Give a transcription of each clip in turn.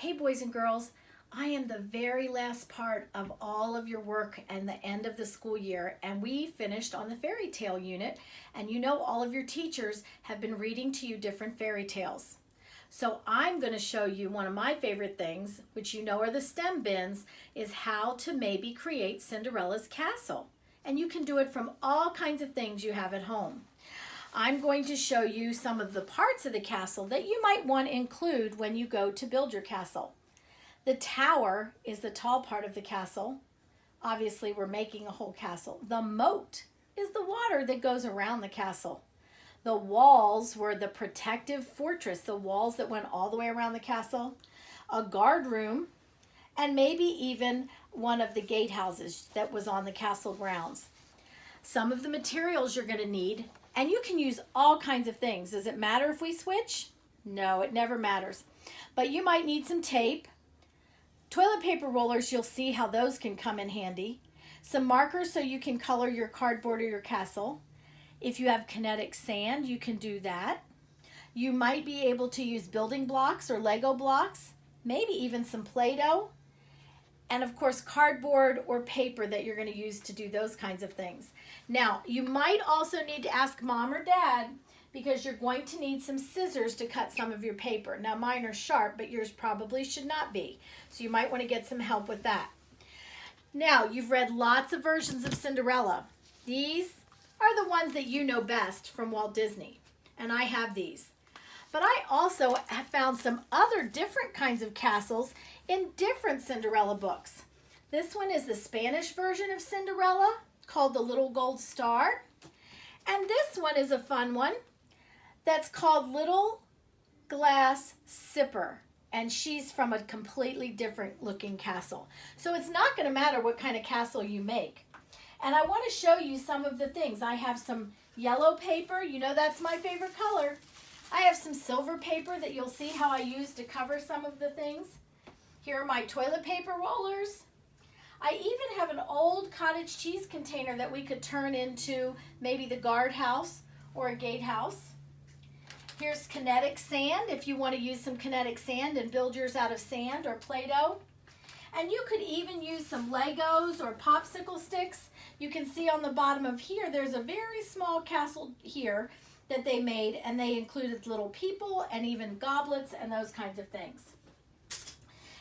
Hey boys and girls, I am the very last part of all of your work and the end of the school year, and we finished on the fairy tale unit, and you know all of your teachers have been reading to you different fairy tales. So I'm going to show you one of my favorite things, which you know are the STEM bins, is how to maybe create Cinderella's castle. And you can do it from all kinds of things you have at home. I'm going to show you some of the parts of the castle that you might want to include when you go to build your castle. The tower is the tall part of the castle. Obviously, we're making a whole castle. The moat is the water that goes around the castle. The walls were the protective fortress, the walls that went all the way around the castle. A guard room, and maybe even one of the gatehouses that was on the castle grounds. Some of the materials you're going to need, and you can use all kinds of things. Does it matter if we switch? No, it never matters. But you might need some tape. Toilet paper rollers, you'll see how those can come in handy. Some markers so you can color your cardboard or your castle. If you have kinetic sand, you can do that. You might be able to use building blocks or Lego blocks, maybe even some Play-Doh. And of course, cardboard or paper that you're going to use to do those kinds of things. Now, you might also need to ask mom or dad because you're going to need some scissors to cut some of your paper. Now, mine are sharp, but yours probably should not be. So you might want to get some help with that. Now, you've read lots of versions of Cinderella. These are the ones that you know best from Walt Disney, and I have these. But I also have found some other different kinds of castles in different Cinderella books. This one is the Spanish version of Cinderella called The Little Gold Star. And this one is a fun one that's called Little Glass Sipper. And she's from a completely different looking castle. So it's not going to matter what kind of castle you make. And I want to show you some of the things. I have some yellow paper. You know that's my favorite color. I have some silver paper that you'll see how I use to cover some of the things. Here are my toilet paper rollers. I even have an old cottage cheese container that we could turn into maybe the guardhouse or a gatehouse. Here's kinetic sand if you want to use some kinetic sand and build yours out of sand or Play-Doh. And you could even use some Legos or popsicle sticks. You can see on the bottom of here, there's a very small castle here that they made, and they included little people and even goblets and those kinds of things.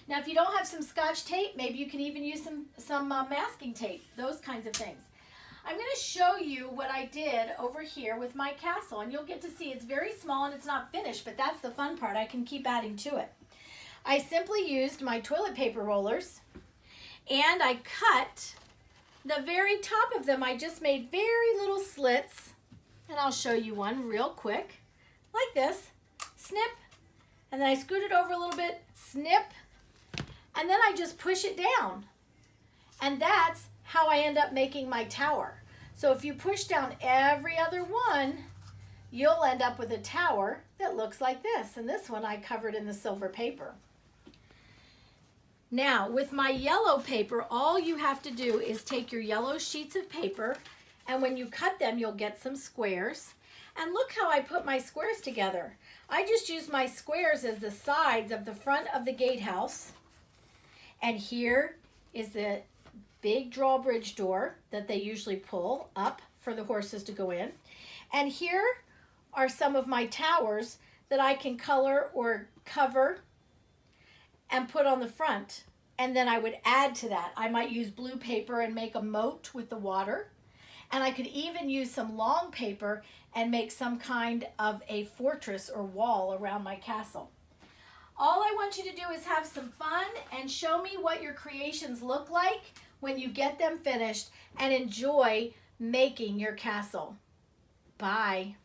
Now, if you don't have some Scotch tape, maybe you can even use some masking tape, those kinds of things. I'm going to show you what I did over here with my castle, and you'll get to see it's very small and it's not finished, but that's the fun part. I can keep adding to it. I simply used my toilet paper rollers, and I cut the very top of them. I just made very little slits, and I'll show you one real quick, like this. Snip, and then I scoot it over a little bit, snip, and then I just push it down. And that's how I end up making my tower. So if you push down every other one, you'll end up with a tower that looks like this. And this one I covered in the silver paper. Now, with my yellow paper, all you have to do is take your yellow sheets of paper, and when you cut them, you'll get some squares. And look how I put my squares together. I just used my squares as the sides of the front of the gatehouse. And here is the big drawbridge door that they usually pull up for the horses to go in. And here are some of my towers that I can color or cover and put on the front. And then I would add to that. I might use blue paper and make a moat with the water. And I could even use some long paper and make some kind of a fortress or wall around my castle. All I want you to do is have some fun and show me what your creations look like when you get them finished, and enjoy making your castle. Bye.